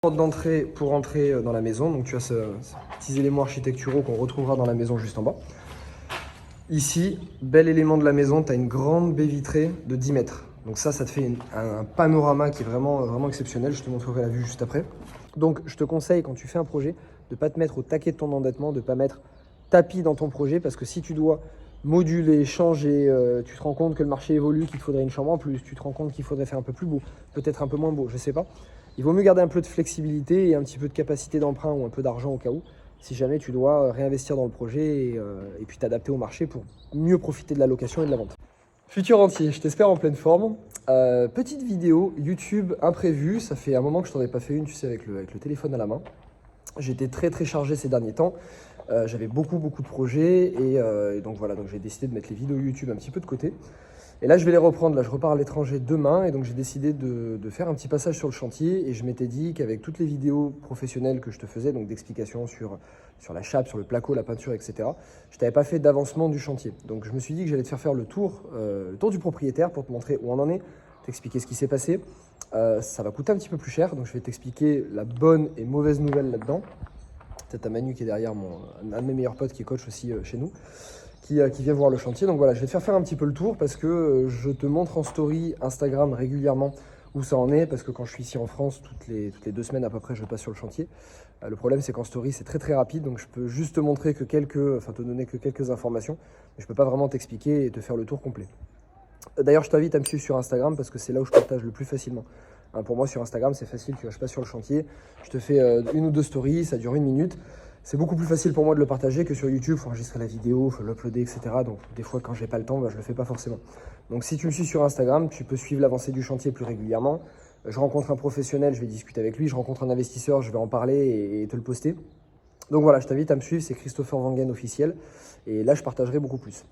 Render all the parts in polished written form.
Porte d'entrée pour entrer dans la maison, donc tu as ces petits éléments architecturaux qu'on retrouvera dans la maison juste en bas. Ici, bel élément de la maison, tu as une grande baie vitrée de 10 mètres. Donc ça te fait un panorama qui est vraiment exceptionnel. Je te montrerai la vue juste après. Donc je te conseille quand tu fais un projet de ne pas te mettre au taquet de ton endettement, de ne pas mettre tapis dans ton projet, parce que si tu dois moduler, changer, tu te rends compte que le marché évolue, qu'il te faudrait une chambre en plus, tu te rends compte qu'il faudrait faire un peu plus beau, peut-être un peu moins beau, je sais pas. Il vaut mieux garder un peu de flexibilité et un petit peu de capacité d'emprunt ou un peu d'argent au cas où, si jamais tu dois réinvestir dans le projet et puis t'adapter au marché pour mieux profiter de la location et de la vente. Futur entier, je t'espère en pleine forme. Petite vidéo YouTube imprévue, ça fait un moment que je t'en ai pas fait une, tu sais, avec le téléphone à la main. J'étais très chargé ces derniers temps, j'avais beaucoup de projets et donc voilà, donc j'ai décidé de mettre les vidéos YouTube un petit peu de côté. Et là je vais les reprendre, là je repars à l'étranger demain et donc j'ai décidé de faire un petit passage sur le chantier et je m'étais dit qu'avec toutes les vidéos professionnelles que je te faisais, donc d'explications sur la chape, sur le placo, la peinture, etc. Je t'avais pas fait d'avancement du chantier. Donc je me suis dit que j'allais te faire le tour du propriétaire pour te montrer où on en est, t'expliquer ce qui s'est passé. Ça va coûter un petit peu plus cher, donc je vais t'expliquer la bonne et mauvaise nouvelle là-dedans. Peut-être à Manu qui est derrière, un de mes meilleurs potes qui est coach aussi chez nous, qui vient voir le chantier. Donc voilà, je vais te faire un petit peu le tour parce que je te montre en story Instagram régulièrement où ça en est, parce que quand je suis ici en France, toutes les 2 semaines à peu près, je passe sur le chantier. Le problème, c'est qu'en story, c'est très rapide, donc je peux juste te montrer que te donner que quelques informations, mais je peux pas vraiment t'expliquer et te faire le tour complet. D'ailleurs, je t'invite à me suivre sur Instagram parce que c'est là où je partage le plus facilement. Pour moi, sur Instagram, c'est facile, tu vois, je passe sur le chantier, je te fais une ou deux stories, ça dure 1 minute. C'est beaucoup plus facile pour moi de le partager que sur YouTube, il faut enregistrer la vidéo, il faut l'uploader, etc. Donc des fois, quand j'ai pas le temps, je le fais pas forcément. Donc si tu me suis sur Instagram, tu peux suivre l'avancée du chantier plus régulièrement. Je rencontre un professionnel, je vais discuter avec lui, je rencontre un investisseur, je vais en parler et te le poster. Donc voilà, je t'invite à me suivre, c'est Christopher Wangen officiel. Et là, je partagerai beaucoup plus.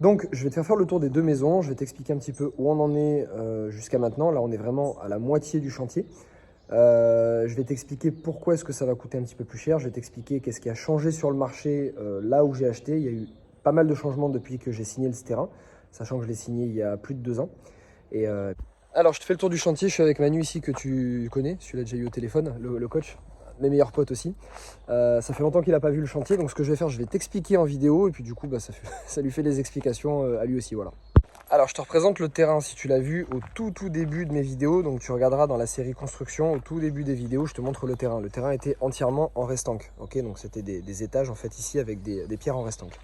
Donc, je vais te faire le tour des 2 maisons. Je vais t'expliquer un petit peu où on en est jusqu'à maintenant. Là, on est vraiment à la moitié du chantier. Je vais t'expliquer pourquoi est-ce que ça va coûter un petit peu plus cher. Je vais t'expliquer qu'est-ce qui a changé sur le marché là où j'ai acheté. Il y a eu pas mal de changements depuis que j'ai signé ce terrain, sachant que je l'ai signé il y a plus de 2 ans. Alors, je te fais le tour du chantier. Je suis avec Manu ici que tu connais. Celui-là, déjà eu au téléphone, le coach. Mes meilleurs potes aussi. Ça fait longtemps qu'il n'a pas vu le chantier, donc ce que je vais faire, je vais t'expliquer en vidéo et puis du coup ça lui fait des explications à lui aussi, voilà. Alors je te représente le terrain si tu l'as vu au tout début de mes vidéos, donc tu regarderas dans la série construction, au tout début des vidéos, je te montre le terrain. Le terrain était entièrement en restanque, ok, donc c'était des étages en fait ici avec des pierres en restanque.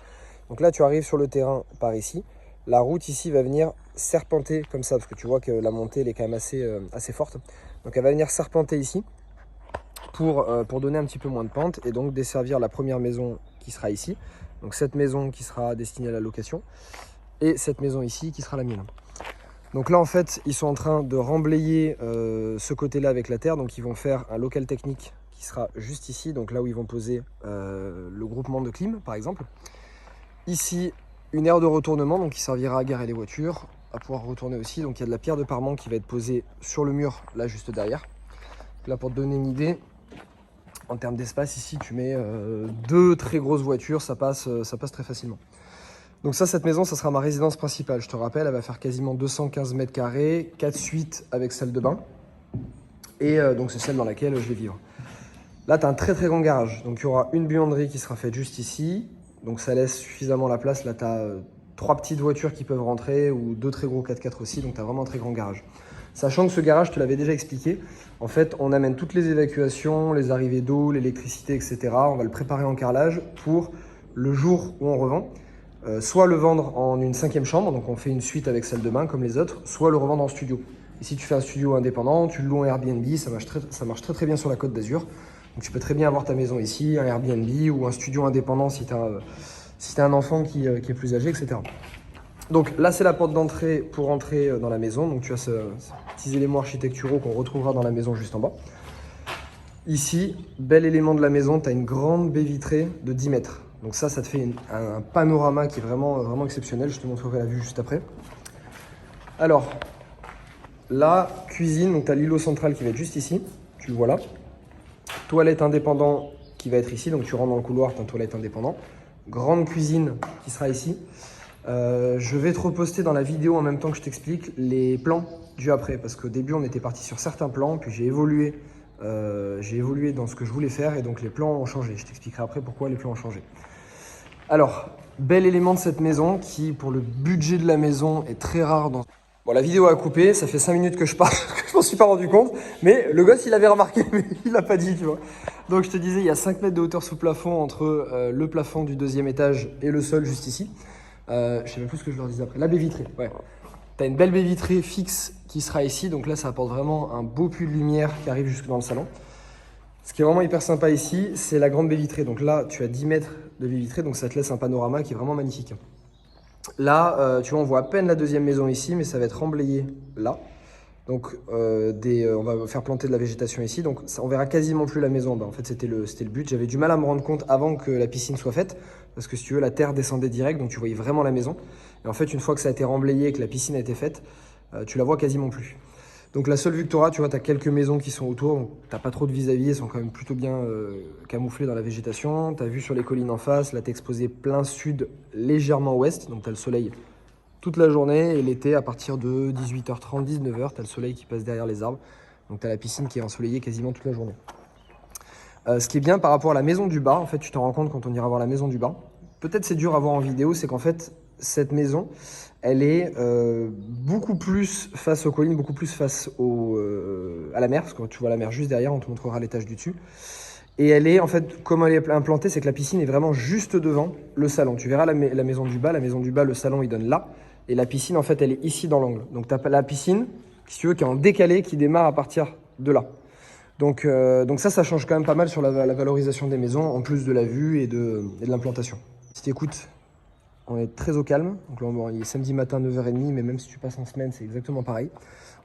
Donc là tu arrives sur le terrain par ici, la route ici va venir serpenter comme ça, parce que tu vois que la montée elle est quand même assez forte, donc elle va venir serpenter ici. Pour donner un petit peu moins de pente et donc desservir la première maison qui sera ici. Donc cette maison qui sera destinée à la location et cette maison ici qui sera la mienne. Donc là en fait ils sont en train de remblayer ce côté là avec la terre, donc ils vont faire un local technique qui sera juste ici, donc là où ils vont poser le groupement de clim par exemple. Ici une aire de retournement donc qui servira à garer les voitures, à pouvoir retourner aussi, donc il y a de la pierre de parement qui va être posée sur le mur là juste derrière. Là pour te donner une idée, en termes d'espace, ici, tu mets 2 très grosses voitures, ça passe très facilement. Donc ça, cette maison, ça sera ma résidence principale. Je te rappelle, elle va faire quasiment 215 mètres carrés, 4 suites avec salle de bain. Et donc c'est celle dans laquelle je vais vivre. Là, tu as un très grand garage. Donc il y aura une buanderie qui sera faite juste ici. Donc ça laisse suffisamment la place. Là, tu as 3 petites voitures qui peuvent rentrer ou 2 très gros 4x4 aussi. Donc tu as vraiment un très grand garage. Sachant que ce garage, je te l'avais déjà expliqué, en fait, on amène toutes les évacuations, les arrivées d'eau, l'électricité, etc. On va le préparer en carrelage pour le jour où on revend. Soit le vendre en une 5e chambre, donc on fait une suite avec salle de bain comme les autres, soit le revendre en studio. Et si tu fais un studio indépendant, tu le loues en Airbnb, ça marche très bien sur la Côte d'Azur. Donc tu peux très bien avoir ta maison ici, un Airbnb ou un studio indépendant si tu as un enfant qui est plus âgé, etc. Donc là, c'est la porte d'entrée pour entrer dans la maison. Donc tu as ces petits éléments architecturaux qu'on retrouvera dans la maison juste en bas. Ici, bel élément de la maison, tu as une grande baie vitrée de 10 mètres. Donc ça te fait un panorama qui est vraiment exceptionnel. Je te montrerai la vue juste après. Alors, la cuisine, donc tu as l'îlot central qui va être juste ici. Tu le vois là. Toilette indépendant qui va être ici. Donc tu rentres dans le couloir, tu as une toilette indépendant. Grande cuisine qui sera ici. Je vais te reposter dans la vidéo en même temps que je t'explique les plans du après, parce qu'au début on était parti sur certains plans, puis j'ai évolué j'ai évolué dans ce que je voulais faire et donc les plans ont changé. Je t'expliquerai après pourquoi les plans ont changé. Alors, bel élément de cette maison qui, pour le budget de la maison, est très rare dans... Bon, la vidéo a coupé, ça fait 5 minutes que je parle, que je m'en suis pas rendu compte, mais le gosse, il avait remarqué, mais il l'a pas dit, tu vois. Donc, je te disais, il y a 5 mètres de hauteur sous plafond entre le plafond du 2e étage et le sol, juste ici. Je sais même plus ce que je leur disais après. La baie vitrée, ouais. Tu as une belle baie vitrée fixe qui sera ici, donc là, ça apporte vraiment un beau puits de lumière qui arrive jusque dans le salon. Ce qui est vraiment hyper sympa ici, c'est la grande baie vitrée. Donc là, tu as 10 mètres de baie vitrée, donc ça te laisse un panorama qui est vraiment magnifique. Là, tu vois, on voit à peine la 2e maison ici, mais ça va être remblayé là. Donc, on va faire planter de la végétation ici. Donc, ça, on verra quasiment plus la maison en bas. En fait, c'était le but. J'avais du mal à me rendre compte avant que la piscine soit faite. Parce que si tu veux, la terre descendait direct, donc tu voyais vraiment la maison. Et en fait, une fois que ça a été remblayé et que la piscine a été faite, tu la vois quasiment plus. Donc la seule vue que tu auras, tu vois, tu as quelques maisons qui sont autour, tu n'as pas trop de vis-à-vis, elles sont quand même plutôt bien camouflées dans la végétation. Tu as vu sur les collines en face, là tu es exposé plein sud, légèrement ouest, donc tu as le soleil toute la journée et l'été à partir de 18h30, 19h, tu as le soleil qui passe derrière les arbres, donc tu as la piscine qui est ensoleillée quasiment toute la journée. Ce qui est bien par rapport à la maison du bas, en fait tu t'en rends compte quand on ira voir la maison du bas, peut-être c'est dur à voir en vidéo, c'est qu'en fait cette maison, elle est beaucoup plus face aux collines, beaucoup plus face à la mer, parce que tu vois la mer juste derrière, on te montrera l'étage du dessus. Et elle est, en fait, comme elle est implantée, c'est que la piscine est vraiment juste devant le salon. Tu verras la maison du bas, le salon, il donne là. Et la piscine, en fait, elle est ici dans l'angle. Donc, tu as la piscine, si tu veux, qui est en décalé, qui démarre à partir de là. Donc ça change quand même pas mal sur la valorisation des maisons, en plus de la vue et de l'implantation. Si tu écoutes, on est très au calme. Donc là, bon, il est samedi matin, 9h30, mais même si tu passes en semaine, c'est exactement pareil.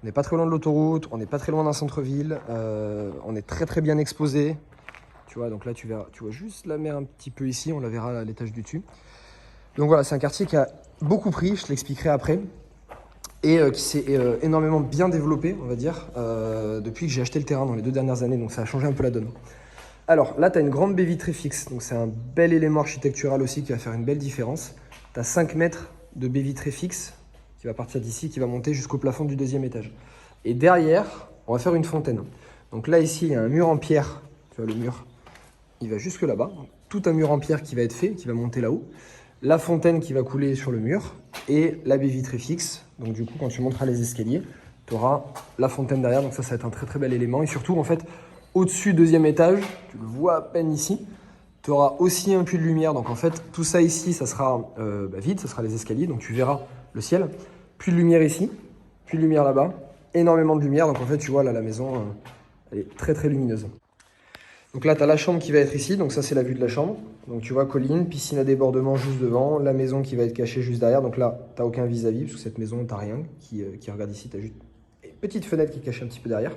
On n'est pas très loin de l'autoroute, on n'est pas très loin d'un centre-ville, on est très très bien exposé. Tu vois, donc là, tu vois juste la mer un petit peu ici, on la verra à l'étage du dessus. Donc voilà, c'est un quartier qui a beaucoup pris, je te l'expliquerai après, et qui s'est énormément bien développé, on va dire, depuis que j'ai acheté le terrain dans les 2 dernières années, donc ça a changé un peu la donne. Alors là, tu as une grande baie vitrée fixe, donc c'est un bel élément architectural aussi qui va faire une belle différence. Tu as 5 mètres de baie vitrée fixe qui va partir d'ici, qui va monter jusqu'au plafond du 2e étage. Et derrière, on va faire une fontaine. Donc là, ici, il y a un mur en pierre. Tu vois, le mur, il va jusque là-bas. Tout un mur en pierre qui va être fait, qui va monter là-haut. La fontaine qui va couler sur le mur et la baie vitrée fixe. Donc du coup, quand tu monteras les escaliers, tu auras la fontaine derrière. Donc ça va être un très très bel élément. Et surtout, en fait, au-dessus, 2e étage, tu le vois à peine ici, tu auras aussi un puits de lumière. Donc en fait, tout ça ici, ça sera vide, ça sera les escaliers. Donc tu verras le ciel. Puits de lumière ici, puits de lumière là-bas. Énormément de lumière. Donc en fait, tu vois, là, la maison, elle est très très lumineuse. Donc là, tu as la chambre qui va être ici. Donc ça, c'est la vue de la chambre. Donc tu vois, colline, piscine à débordement juste devant. La maison qui va être cachée juste derrière. Donc là, tu n'as aucun vis-à-vis, parce que cette maison, tu n'as rien qui regarde ici. Tu as juste une petite fenêtre qui cache un petit peu derrière.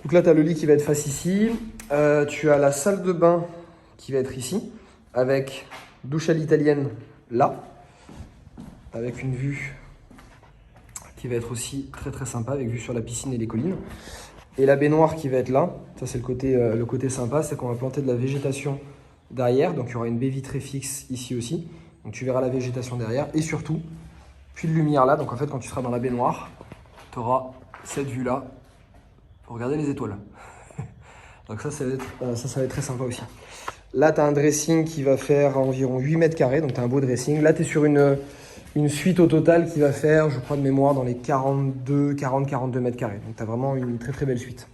Donc là, tu as le lit qui va être face ici. Tu as la salle de bain qui va être ici, avec douche à l'italienne là, avec une vue qui va être aussi très très sympa, avec vue sur la piscine et les collines. Et la baignoire qui va être là, ça c'est le côté sympa, c'est qu'on va planter de la végétation derrière, donc il y aura une baie vitrée fixe ici aussi, donc tu verras la végétation derrière, et surtout, puits de lumière là, donc en fait quand tu seras dans la baignoire, tu auras cette vue là, pour regarder les étoiles. Donc ça va être très sympa aussi. Là, tu as un dressing qui va faire environ 8 mètres carrés, donc tu as un beau dressing. Là, tu es sur une suite au total qui va faire, je crois de mémoire, dans les 40-42 mètres carrés. Donc tu as vraiment une très très belle suite.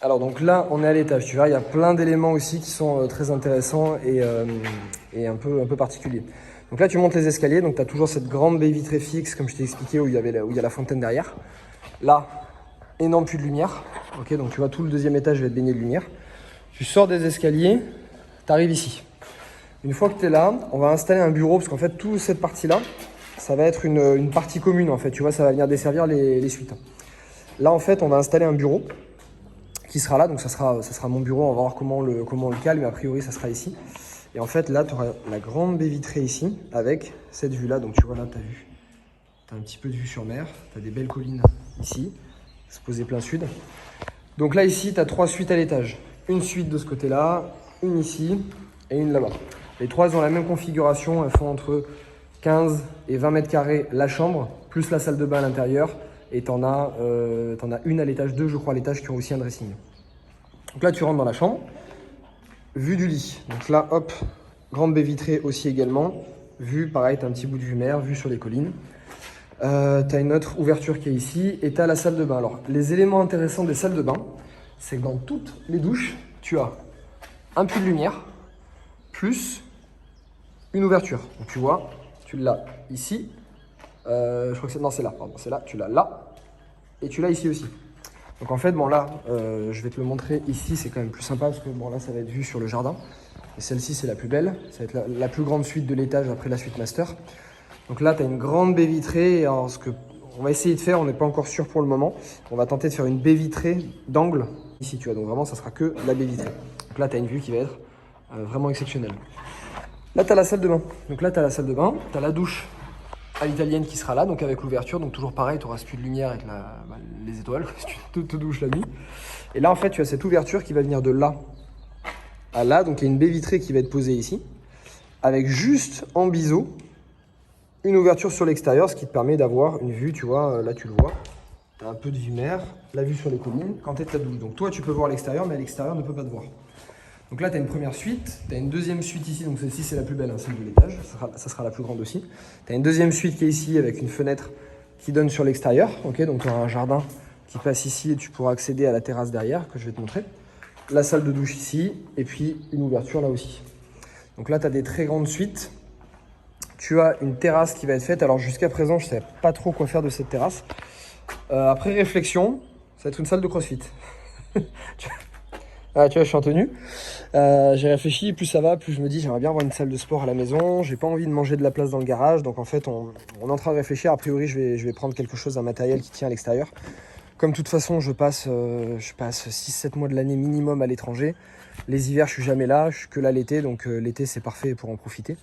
Alors donc là, on est à l'étage. Tu vois, il y a plein d'éléments aussi qui sont très intéressants et un peu particuliers. Donc là, tu montes les escaliers, donc tu as toujours cette grande baie vitrée fixe, comme je t'ai expliqué, où il y a la fontaine derrière. Là, énorme puits de lumière. Ok, donc tu vois, tout le 2e étage va être baigné de lumière. Tu sors des escaliers, tu arrives ici. Une fois que tu es là, on va installer un bureau, parce qu'en fait, toute cette partie-là, ça va être une partie commune, en fait. Tu vois, ça va venir desservir les suites. Là, en fait, on va installer un bureau qui sera là. Donc, ça sera mon bureau. On va voir comment on le cale, mais a priori, ça sera ici. Et en fait, là, tu auras la grande baie vitrée ici, avec cette vue-là. Donc, tu vois, là, tu as vu. Tu as un petit peu de vue sur mer. Tu as des belles collines ici, exposées plein sud. Donc là, ici, tu as 3 suites à l'étage. Une suite de ce côté-là, une ici et une là-bas. Les 3 ont la même configuration. Elles font entre 15 et 20 mètres carrés la chambre, plus la salle de bain à l'intérieur, Et t'en as une à l'étage 2, je crois, à l'étage, qui ont aussi un dressing. Donc là, tu rentres dans la chambre, vue du lit. Donc là, hop, grande baie vitrée aussi également. Vue, pareil, t'as un petit bout de vue mer, vue sur les collines. T'as une autre ouverture qui est ici et t'as la salle de bain. Alors, les éléments intéressants des salles de bain, c'est que dans toutes les douches, tu as un puits de lumière plus une ouverture. Donc tu vois, tu l'as ici. Je crois que c'est... Non, c'est là, pardon. C'est là, tu l'as là. Et tu l'as ici aussi. Donc en fait, bon là, je vais te le montrer ici. C'est quand même plus sympa parce que bon là, ça va être vu sur le jardin. Et celle-ci, c'est la plus belle. Ça va être la plus grande suite de l'étage après la suite master. Donc là, tu as une grande baie vitrée. Alors, ce que on va essayer de faire, on n'est pas encore sûr pour le moment. On va tenter de faire une baie vitrée d'angle ici, tu vois. Donc vraiment, ça sera que la baie vitrée. Donc là, tu as une vue qui va être vraiment exceptionnelle. Là, tu as la salle de bain. Donc là, tu as la salle de bain. Tu as la douche à l'italienne qui sera là, donc avec l'ouverture. Donc toujours pareil, tu auras ce puits de lumière avec les étoiles si tu te douches la nuit. Et là, en fait, tu as cette ouverture qui va venir de là à là. Donc il y a une baie vitrée qui va être posée ici, avec juste en biseau une ouverture sur l'extérieur, ce qui te permet d'avoir une vue, tu vois, là tu le vois, tu as un peu de vue mer, la vue sur les collines quand tu es de ta douche. Donc toi tu peux voir l'extérieur, mais à l'extérieur ne peut pas te voir. Donc là tu as une première suite, tu as une deuxième suite ici, donc celle-ci c'est la plus belle, hein, celle de l'étage, ça sera la plus grande aussi. Tu as une deuxième suite qui est ici avec une fenêtre qui donne sur l'extérieur, ok, donc tu auras un jardin qui passe ici et tu pourras accéder à la terrasse derrière que je vais te montrer. La salle de douche ici et puis une ouverture là aussi. Donc là tu as des très grandes suites. Tu as une terrasse qui va être faite. Alors jusqu'à présent, je ne savais pas trop quoi faire de cette terrasse. Après réflexion, ça va être une salle de crossfit. Ah, tu vois, je suis en tenue. J'ai réfléchi, plus ça va, plus je me dis j'aimerais bien avoir une salle de sport à la maison. J'ai pas envie de manger de la place dans le garage. Donc en fait, on est en train de réfléchir. A priori, je vais prendre quelque chose, un matériel qui tient à l'extérieur. Comme de toute façon, je passe 6-7 mois de l'année minimum à l'étranger. Les hivers, je suis jamais là. Je suis que là l'été. Donc l'été, c'est parfait pour en profiter.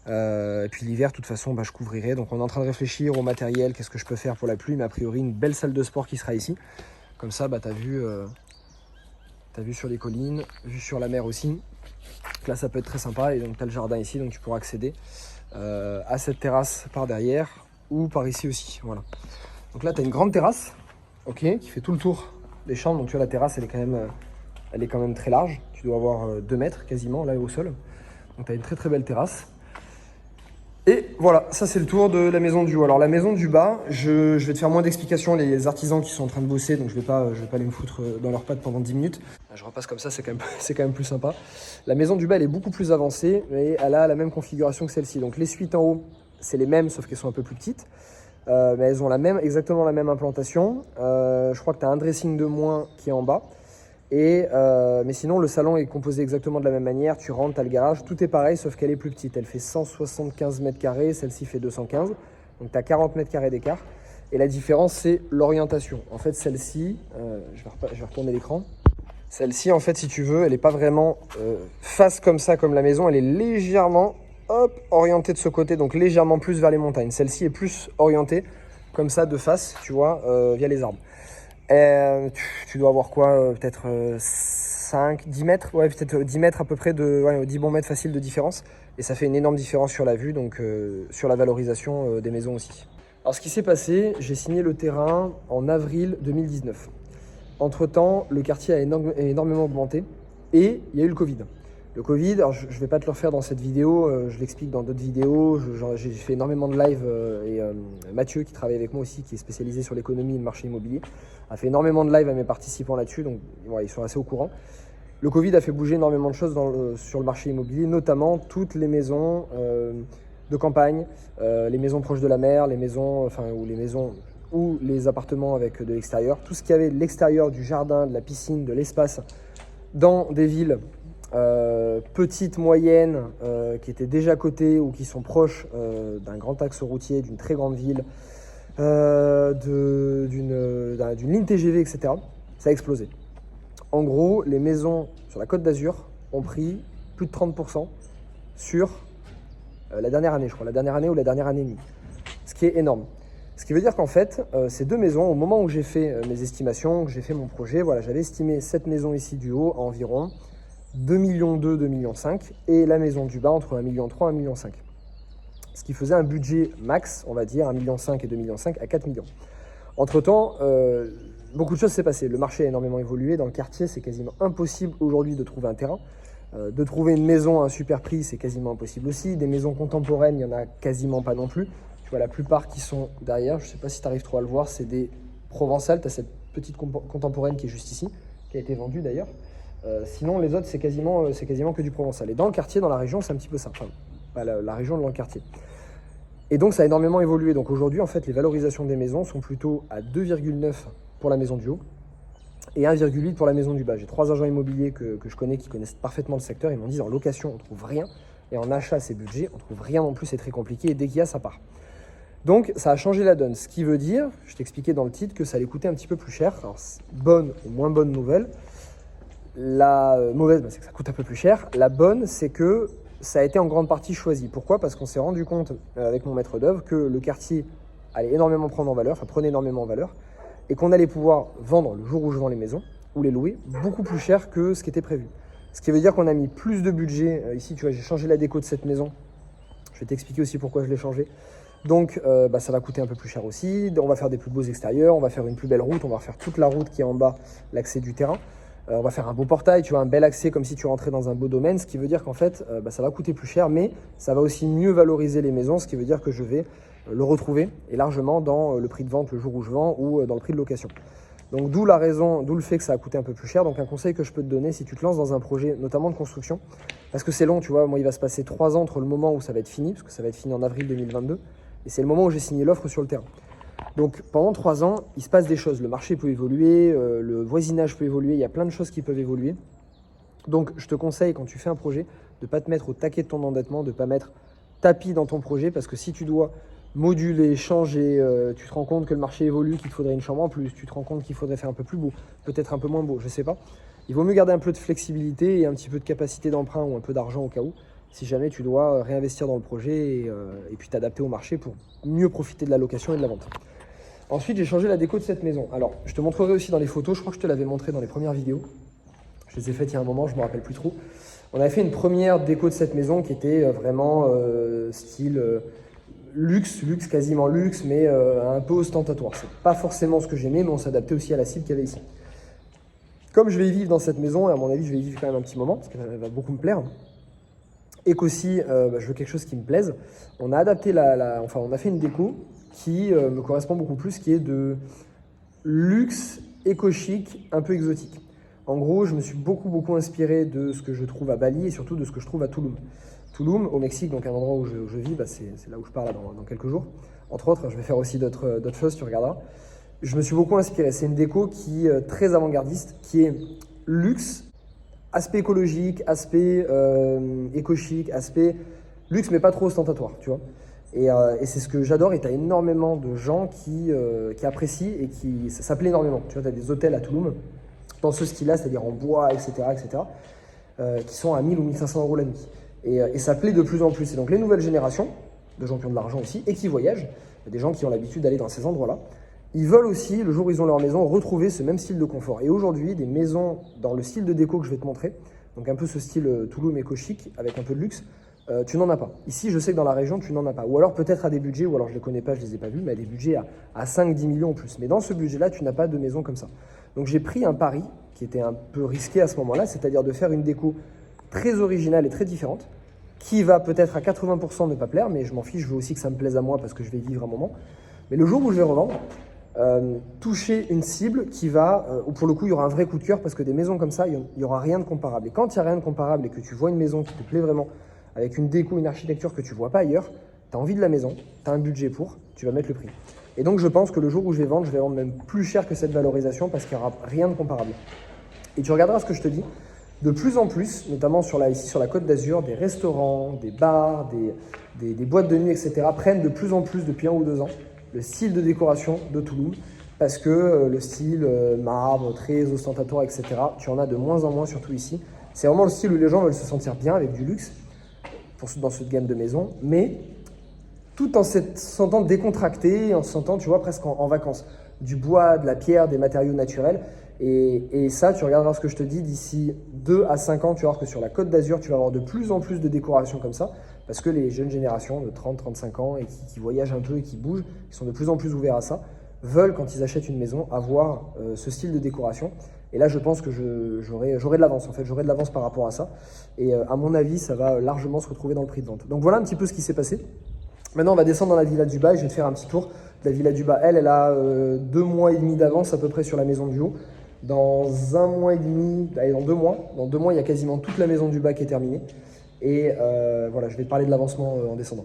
Et puis l'hiver, de toute façon, je couvrirai. Donc on est en train de réfléchir au matériel, qu'est-ce que je peux faire pour la pluie. Mais a priori, une belle salle de sport qui sera ici. Comme ça, t'as vu sur les collines, vue sur la mer aussi. Donc là, ça peut être très sympa. Et donc tu as le jardin ici, donc tu pourras accéder à cette terrasse par derrière ou par ici aussi. Voilà. Donc là, tu as une grande terrasse, ok, qui fait tout le tour des chambres. Donc tu vois, la terrasse, elle est quand même très large. Tu dois avoir 2 mètres quasiment là au sol. Donc tu as une très très belle terrasse. Et voilà, ça c'est le tour de la maison du haut. Alors la maison du bas, je vais te faire moins d'explications. Les artisans qui sont en train de bosser, donc je vais pas aller me foutre dans leurs pattes pendant 10 minutes. Je repasse comme ça, c'est quand même plus sympa. La maison du bas, elle est beaucoup plus avancée, mais elle a la même configuration que celle-ci. Donc les suites en haut, c'est les mêmes, sauf qu'elles sont un peu plus petites. Mais elles ont exactement la même implantation. Je crois que tu as un dressing de moins qui est en bas. Mais sinon, le salon est composé exactement de la même manière. Tu rentres, tu as le garage, tout est pareil, sauf qu'elle est plus petite. Elle fait 175 mètres carrés, celle-ci fait 215. Donc tu as 40 mètres carrés d'écart. Et la différence, c'est l'orientation. En fait, celle-ci, je vais retourner l'écran. Celle-ci, en fait, si tu veux, elle n'est pas vraiment face comme ça, comme la maison. Elle est légèrement orientée de ce côté, donc légèrement plus vers les montagnes. Celle-ci est plus orientée comme ça, de face, tu vois, via les arbres. Tu dois avoir quoi, peut-être 5, 10 mètres, ouais, peut-être 10 mètres à peu près, 10 bons mètres faciles de différence. Et ça fait une énorme différence sur la vue, donc sur la valorisation des maisons aussi. Alors ce qui s'est passé, j'ai signé le terrain en avril 2019. Entre-temps, le quartier a énormément augmenté et il y a eu le Covid. Le Covid, alors je ne vais pas te le refaire dans cette vidéo, je l'explique dans d'autres vidéos. J'ai fait énormément de live et Mathieu, qui travaille avec moi aussi, qui est spécialisé sur l'économie et le marché immobilier, a fait énormément de live à mes participants là-dessus, donc voilà, ils sont assez au courant. Le Covid a fait bouger énormément de choses sur le marché immobilier, notamment toutes les maisons de campagne, les maisons proches de la mer, les maisons ou les appartements avec de l'extérieur. Tout ce qu'il y avait de l'extérieur, du jardin, de la piscine, de l'espace, dans des villes petites, moyennes, qui étaient déjà cotées ou qui sont proches d'un grand axe routier, d'une très grande ville, d'une ligne TGV, etc. Ça a explosé. En gros, les maisons sur la Côte d'Azur ont pris plus de 30% sur la dernière année, je crois, la dernière année ou la dernière année et demie, ce qui est énorme. Ce qui veut dire qu'en fait, ces 2 maisons, au moment où j'ai fait mes estimations, que j'ai fait mon projet, voilà, j'avais estimé cette maison ici du haut à environ 2,2 millions, 2,5 millions, et la maison du bas entre 1,3 million et 1,5 million. Ce qui faisait un budget max, on va dire, 1,5 million et 2,5 millions à 4 millions. Entre-temps, beaucoup de choses s'est passé. Le marché a énormément évolué. Dans le quartier, c'est quasiment impossible aujourd'hui de trouver un terrain. De trouver une maison à un super prix, c'est quasiment impossible aussi. Des maisons contemporaines, il n'y en a quasiment pas non plus. Tu vois, la plupart qui sont derrière, je ne sais pas si tu arrives trop à le voir, c'est des provençales. Tu as cette petite contemporaine qui est juste ici, qui a été vendue d'ailleurs. Sinon, les autres, c'est quasiment que du provençal. Et dans le quartier, dans la région, c'est un petit peu ça. Enfin, pas la région, dans le quartier. Et donc, ça a énormément évolué. Donc aujourd'hui, en fait, les valorisations des maisons sont plutôt à 2,9 pour la maison du haut et 1,8 pour la maison du bas. J'ai 3 agents immobiliers que je connais qui connaissent parfaitement le secteur. Ils m'ont dit en location, on trouve rien. Et en achat, c'est budget, on trouve rien non plus, c'est très compliqué. Et dès qu'il y a, ça part. Donc, ça a changé la donne. Ce qui veut dire, je t'expliquais dans le titre, que ça allait coûter un petit peu plus cher. Alors, bonne ou moins bonne nouvelle. La mauvaise, c'est que ça coûte un peu plus cher. La bonne, c'est que ça a été en grande partie choisi. Pourquoi ? Parce qu'on s'est rendu compte avec mon maître d'œuvre que le quartier allait énormément prendre en valeur, enfin prenait énormément en valeur, et qu'on allait pouvoir vendre le jour où je vends les maisons, ou les louer, beaucoup plus cher que ce qui était prévu. Ce qui veut dire qu'on a mis plus de budget. Ici, tu vois, j'ai changé la déco de cette maison. Je vais t'expliquer aussi pourquoi je l'ai changé. Donc, ça va coûter un peu plus cher aussi. On va faire des plus beaux extérieurs, on va faire une plus belle route, on va refaire toute la route qui est en bas, l'accès du terrain. On va faire un beau portail, tu vois, un bel accès comme si tu rentrais dans un beau domaine, ce qui veut dire qu'en fait, ça va coûter plus cher, mais ça va aussi mieux valoriser les maisons, ce qui veut dire que je vais le retrouver et largement dans le prix de vente le jour où je vends ou dans le prix de location. Donc d'où la raison, d'où le fait que ça a coûté un peu plus cher. Donc un conseil que je peux te donner si tu te lances dans un projet, notamment de construction, parce que c'est long, tu vois, moi il va se passer 3 ans entre le moment où ça va être fini, parce que ça va être fini en avril 2022, et c'est le moment où j'ai signé l'offre sur le terrain. Donc pendant 3 ans, il se passe des choses. Le marché peut évoluer, le voisinage peut évoluer, il y a plein de choses qui peuvent évoluer. Donc je te conseille quand tu fais un projet de ne pas te mettre au taquet de ton endettement, de ne pas mettre tapis dans ton projet, parce que si tu dois moduler, changer, tu te rends compte que le marché évolue, qu'il te faudrait une chambre en plus, tu te rends compte qu'il faudrait faire un peu plus beau, peut-être un peu moins beau, je ne sais pas. Il vaut mieux garder un peu de flexibilité et un petit peu de capacité d'emprunt ou un peu d'argent au cas où, si jamais tu dois réinvestir dans le projet et puis t'adapter au marché pour mieux profiter de la location et de la vente. Ensuite, j'ai changé la déco de cette maison. Alors, je te montrerai aussi dans les photos, je crois que je te l'avais montré dans les premières vidéos. Je les ai faites il y a un moment, je ne me rappelle plus trop. On avait fait une première déco de cette maison qui était vraiment style luxe, quasiment luxe, mais un peu ostentatoire. C'est pas forcément ce que j'aimais, mais on s'adaptait aussi à la cible qu'il y avait ici. Comme je vais y vivre dans cette maison, et à mon avis, je vais y vivre quand même un petit moment, parce qu'elle va beaucoup me plaire, et qu'aussi, je veux quelque chose qui me plaise, on a adapté on a fait une déco qui me correspond beaucoup plus, qui est de luxe, éco-chic, un peu exotique. En gros, je me suis beaucoup inspiré de ce que je trouve à Bali et surtout de ce que je trouve à Tulum. Tulum, au Mexique, donc un endroit où je vis, c'est là où je pars là, dans quelques jours. Entre autres, je vais faire aussi d'autres choses, tu regarderas. Je me suis beaucoup inspiré. C'est une déco qui est très avant-gardiste, qui est luxe, aspect écologique, aspect éco-chic, aspect luxe mais pas trop ostentatoire, tu vois. Et c'est ce que j'adore, et tu as énormément de gens qui apprécient et ça plaît énormément. Tu vois, tu as des hôtels à Tulum dans ce style-là, c'est-à-dire en bois, etc., qui sont à 1000 ou 1500 euros la nuit. Et ça plaît de plus en plus. Et donc les nouvelles générations, de gens qui ont de l'argent aussi et qui voyagent, des gens qui ont l'habitude d'aller dans ces endroits-là, ils veulent aussi, le jour où ils ont leur maison, retrouver ce même style de confort. Et aujourd'hui, des maisons dans le style de déco que je vais te montrer, donc un peu ce style Tulum éco-chic avec un peu de luxe, tu n'en as pas. Ici, je sais que dans la région, tu n'en as pas. Ou alors peut-être à des budgets, ou alors je ne les connais pas, je ne les ai pas vus, mais à des budgets à 5-10 millions en plus. Mais dans ce budget-là, tu n'as pas de maison comme ça. Donc j'ai pris un pari qui était un peu risqué à ce moment-là, c'est-à-dire de faire une déco très originale et très différente, qui va peut-être à 80% ne pas plaire, mais je m'en fiche, je veux aussi que ça me plaise à moi parce que je vais y vivre un moment. Mais le jour où je vais revendre, toucher une cible qui va, où pour le coup il y aura un vrai coup de cœur, parce que des maisons comme ça, il n'y aura rien de comparable. Et quand il n'y a rien de comparable et que tu vois une maison qui te plaît vraiment, avec une déco, une architecture que tu ne vois pas ailleurs, tu as envie de la maison, tu as un budget pour, tu vas mettre le prix. Et donc je pense que le jour où je vais vendre même plus cher que cette valorisation parce qu'il n'y aura rien de comparable. Et tu regarderas ce que je te dis, de plus en plus, notamment ici sur la Côte d'Azur, des restaurants, des bars, des boîtes de nuit, etc. prennent de plus en plus depuis 1 ou 2 ans le style de décoration de Tulum, parce que le style marbre, très ostentatoire, etc., tu en as de moins en moins, surtout ici. C'est vraiment le style où les gens veulent se sentir bien avec du luxe, dans cette gamme de maisons, mais tout en se sentant décontracté, en se sentant, tu vois, presque en vacances. Du bois, de la pierre, des matériaux naturels. Et ça, tu regarderas ce que je te dis, d'ici 2 à 5 ans, tu vas voir que sur la Côte d'Azur, tu vas avoir de plus en plus de décorations comme ça, parce que les jeunes générations de 30-35 ans et qui voyagent un peu et qui bougent, ils sont de plus en plus ouverts à ça. veulent, quand ils achètent une maison, avoir ce style de décoration. Et là, je pense que j'aurai de l'avance, en fait. J'aurai de l'avance par rapport à ça. Et à mon avis, ça va largement se retrouver dans le prix de vente. Donc voilà un petit peu ce qui s'est passé. Maintenant, on va descendre dans la Villa du Bas et je vais te faire un petit tour de la Villa du Bas. Elle a 2 mois et demi d'avance à peu près sur la maison du haut. Dans 1 mois et demi, allez, dans 2 mois, il y a quasiment toute la maison du bas qui est terminée. Et voilà, je vais te parler de l'avancement en descendant.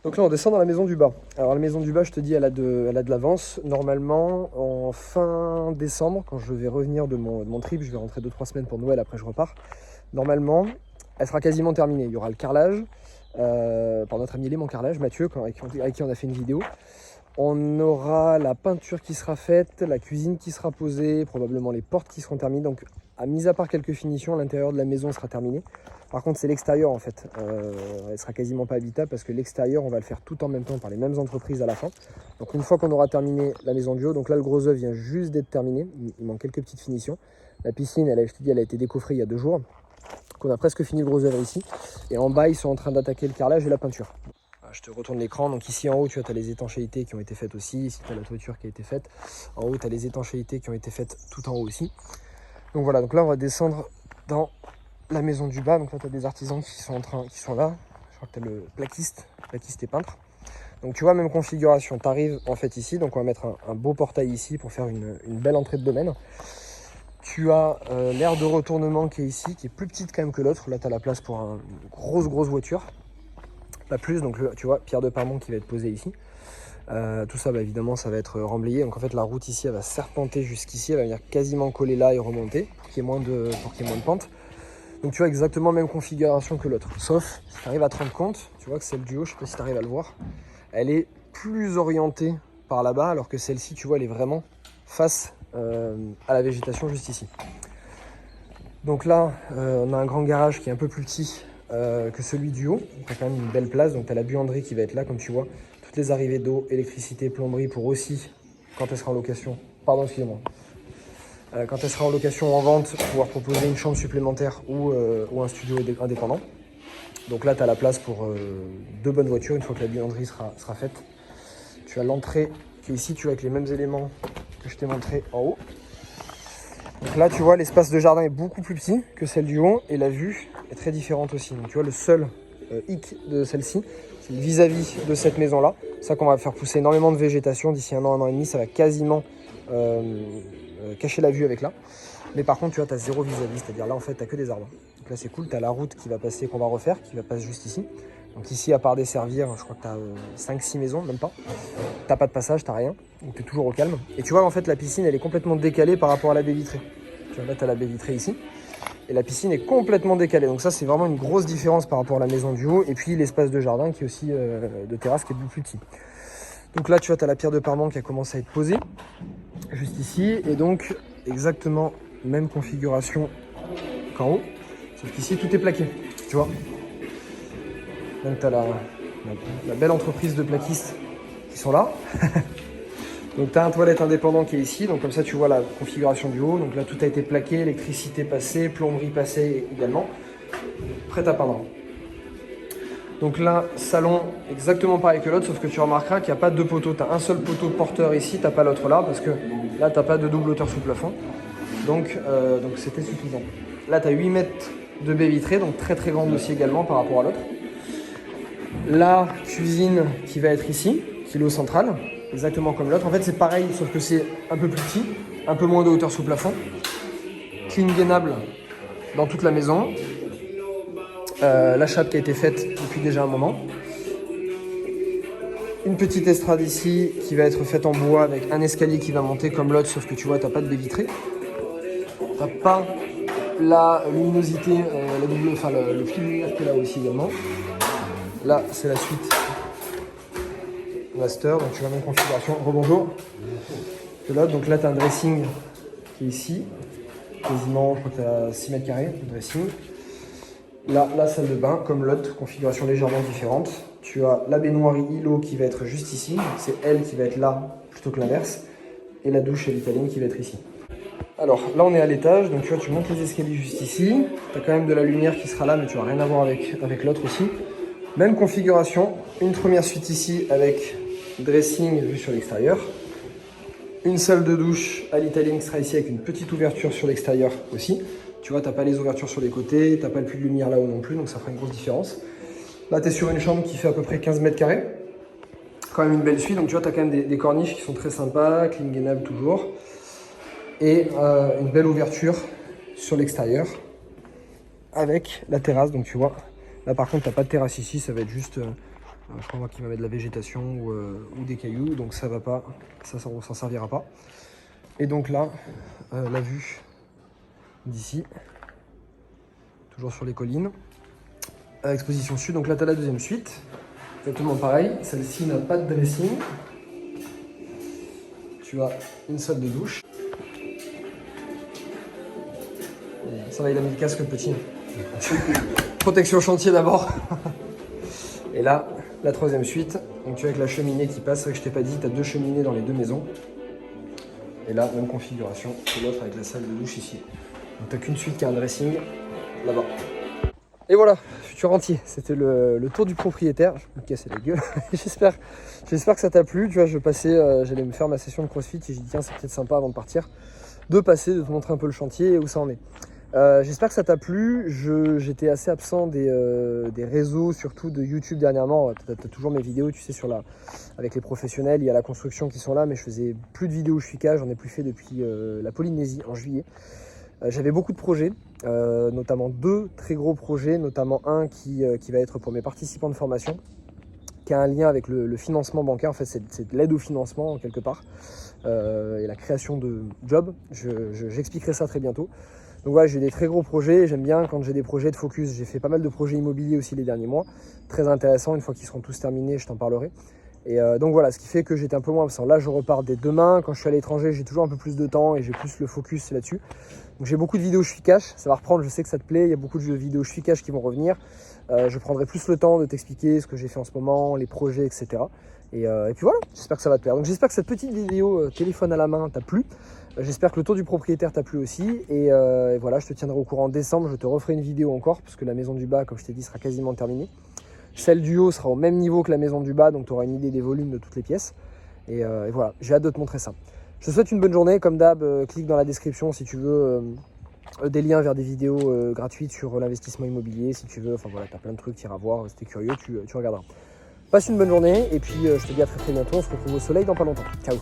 Donc là, on descend dans la maison du bas. Alors la maison du bas, je te dis, elle a de l'avance. Normalement, en fin décembre, quand je vais revenir de mon trip, je vais rentrer 2-3 semaines pour Noël, après je repars. Normalement, elle sera quasiment terminée. Il y aura le carrelage, par notre ami Léman Carrelage, Mathieu, avec qui on a fait une vidéo. On aura la peinture qui sera faite, la cuisine qui sera posée, probablement les portes qui seront terminées. Donc, mis à part quelques finitions, l'intérieur de la maison sera terminé. Par contre, c'est l'extérieur en fait. Elle sera quasiment pas habitable parce que l'extérieur, on va le faire tout en même temps par les mêmes entreprises à la fin. Donc, une fois qu'on aura terminé la maison du haut, donc là, le gros œuvre vient juste d'être terminé. Il manque quelques petites finitions. La piscine, je te dis, elle a été décoffrée il y a 2 jours. Donc, on a presque fini le gros œuvre ici. Et en bas, ils sont en train d'attaquer le carrelage et la peinture. Je te retourne l'écran, donc ici en haut tu as les étanchéités qui ont été faites aussi, ici tu as la toiture qui a été faite, en haut tu as les étanchéités qui ont été faites tout en haut aussi. Donc voilà, donc là on va descendre dans la maison du bas, donc là tu as des artisans qui sont là, je crois que tu as le plaquiste et peintre. Donc tu vois, même configuration, tu arrives en fait ici, donc on va mettre un beau portail ici pour faire une belle entrée de domaine. Tu as l'aire de retournement qui est ici, qui est plus petite quand même que l'autre, là tu as la place pour une grosse voiture. Pas plus, donc tu vois, pierre de Parmont qui va être posée ici. Tout ça, évidemment, ça va être remblayé. Donc en fait, la route ici, elle va serpenter jusqu'ici, elle va venir quasiment coller là et remonter pour qu'il y ait moins de pente. Donc tu vois, exactement même configuration que l'autre. Sauf, si tu arrives à te rendre compte, tu vois que celle du haut, je sais pas si tu arrives à le voir, elle est plus orientée par là-bas, alors que celle-ci, tu vois, elle est vraiment face à la végétation juste ici. Donc là, on a un grand garage qui est un peu plus petit que celui du haut. Tu as quand même une belle place, donc tu as la buanderie qui va être là, comme tu vois. Toutes les arrivées d'eau, électricité, plomberie pour aussi, quand elle sera en location, pardon, excusez-moi, quand elle sera en location ou en vente, pouvoir proposer une chambre supplémentaire ou un studio indépendant. Donc là, tu as la place pour 2 bonnes voitures une fois que la buanderie sera faite. Tu as l'entrée qui est ici, tu vois, avec les mêmes éléments que je t'ai montré en haut. Donc là, tu vois, l'espace de jardin est beaucoup plus petit que celle du haut et la vue est très différente aussi. Donc tu vois, le seul hic de celle-ci, c'est vis-à-vis de cette maison-là. C'est ça qu'on va faire pousser énormément de végétation. D'ici 1 an et demi, ça va quasiment cacher la vue avec là. Mais par contre, tu vois, tu as 0 vis-à-vis, c'est-à-dire là, en fait, tu n'as que des arbres. Donc là, c'est cool. Tu as la route qui va passer, qu'on va refaire, qui va passer juste ici. Donc ici, à part desservir, je crois que tu as 5-6 maisons, même pas. T'as pas de passage, t'as rien. Donc tu es toujours au calme. Et tu vois, en fait, la piscine, elle est complètement décalée par rapport à la baie vitrée. Tu vois, là, tu as la baie vitrée ici. Et la piscine est complètement décalée. Donc ça, c'est vraiment une grosse différence par rapport à la maison du haut. Et puis l'espace de jardin qui est aussi de terrasse qui est beaucoup plus petit. Donc là, tu vois, tu as la pierre de Parmont qui a commencé à être posée. Juste ici. Et donc, exactement même configuration qu'en haut. Sauf qu'ici, tout est plaqué. Tu vois. Donc tu as la belle entreprise de plaquistes qui sont là. Donc tu as un toilette indépendant qui est ici, donc comme ça tu vois la configuration du haut. Donc là tout a été plaqué, électricité passée, plomberie passée également. Prête à peindre. Donc là, salon exactement pareil que l'autre, sauf que tu remarqueras qu'il n'y a pas 2 poteaux. Tu as un seul poteau porteur ici, tu n'as pas l'autre là, parce que là tu n'as pas de double hauteur sous plafond. Donc c'était suffisant. Là tu as 8 mètres de baie vitrée, donc très très grande aussi également par rapport à l'autre. La cuisine qui va être ici, kilo central, exactement comme l'autre. En fait, c'est pareil, sauf que c'est un peu plus petit, un peu moins de hauteur sous plafond. Clean gainable dans toute la maison. La chape qui a été faite depuis déjà un moment. Une petite estrade ici qui va être faite en bois avec un escalier qui va monter comme l'autre, sauf que tu vois, tu n'as pas de baie vitrée. Tu n'as pas la luminosité, le fil luminaire qui est là aussi également. Là, c'est la suite master, donc tu vois la même configuration. Rebonjour. Donc là, tu as un dressing qui est ici, quasiment, je crois que tu as 6 mètres carrés de dressing. Là, la salle de bain, comme l'autre, configuration légèrement différente. Tu as la baignoire îlot qui va être juste ici, c'est elle qui va être là plutôt que l'inverse. Et la douche à l'italienne qui va être ici. Alors là, on est à l'étage, donc tu vois, tu montes les escaliers juste ici. Tu as quand même de la lumière qui sera là, mais tu n'as rien à voir avec l'autre aussi. Même configuration, une première suite ici avec dressing vu sur l'extérieur. Une salle de douche à l'italienne qui sera ici avec une petite ouverture sur l'extérieur aussi. Tu vois, tu n'as pas les ouvertures sur les côtés, tu n'as pas le puits de lumière là-haut non plus, donc ça fera une grosse différence. Là, tu es sur une chambre qui fait à peu près 15 mètres carrés. Quand même une belle suite, donc tu vois, tu as quand même des corniches qui sont très sympas, clean gainable toujours. Et une belle ouverture sur l'extérieur avec la terrasse, donc tu vois. Là par contre, tu n'as pas de terrasse ici, ça va être juste, je crois qu'il va mettre de la végétation ou des cailloux, donc ça va pas, ça s'en servira pas. Et donc là, la vue d'ici, toujours sur les collines, exposition sud, donc là tu as la deuxième suite, exactement pareil, celle-ci n'a pas de dressing, tu as une salle de douche, et ça va, il a mis le casque le petit, protection chantier d'abord, et là, la troisième suite, donc tu vois avec la cheminée qui passe, c'est vrai que je t'ai pas dit, tu as deux cheminées dans les deux maisons, et là, même configuration que l'autre avec la salle de douche ici. Donc tu n'as qu'une suite qui a un dressing là-bas. Et voilà, futur rentier, c'était le tour du propriétaire. Je vais me casser la gueule. J'espère que ça t'a plu. Tu vois, j'allais me faire ma session de CrossFit et j'ai dit tiens, c'est peut-être sympa avant de partir de passer, de te montrer un peu le chantier et où ça en est. J'espère que ça t'a plu. J'étais assez absent des réseaux, surtout de YouTube dernièrement. Tu as toujours mes vidéos, tu sais, avec les professionnels. Il y a la construction qui sont là, mais je faisais plus de vidéos où je suis cas. J'en ai plus fait depuis la Polynésie en juillet. J'avais beaucoup de projets, notamment 2 très gros projets, notamment un qui va être pour mes participants de formation, qui a un lien avec le financement bancaire. En fait, c'est de l'aide au financement quelque part, et la création de jobs. J'expliquerai ça très bientôt. Donc voilà, j'ai des très gros projets. J'aime bien quand j'ai des projets de focus. J'ai fait pas mal de projets immobiliers aussi les derniers mois. Très intéressant. Une fois qu'ils seront tous terminés, je t'en parlerai. Et donc voilà, ce qui fait que j'étais un peu moins absent. Là, je repars dès demain. Quand je suis à l'étranger, j'ai toujours un peu plus de temps et j'ai plus le focus là-dessus. Donc j'ai beaucoup de vidéos je suis cash, ça va reprendre, je sais que ça te plaît, il y a beaucoup de vidéos je suis cash qui vont revenir. Je prendrai plus le temps de t'expliquer ce que j'ai fait en ce moment, les projets, etc. Et puis voilà, j'espère que ça va te plaire. Donc j'espère que cette petite vidéo téléphone à la main t'a plu. J'espère que le tour du propriétaire t'a plu aussi. Et voilà, je te tiendrai au courant en décembre, je te referai une vidéo encore, parce que la maison du bas, comme je t'ai dit, sera quasiment terminée. Celle du haut sera au même niveau que la maison du bas, donc tu auras une idée des volumes de toutes les pièces. Et voilà, j'ai hâte de te montrer ça. Je te souhaite une bonne journée. Comme d'hab, clique dans la description si tu veux des liens vers des vidéos gratuites sur l'investissement immobilier. Si tu veux, enfin voilà, tu as plein de trucs, tu iras voir. Si tu es curieux, tu regarderas. Passe une bonne journée et puis je te dis à très bientôt. On se retrouve au soleil dans pas longtemps. Ciao.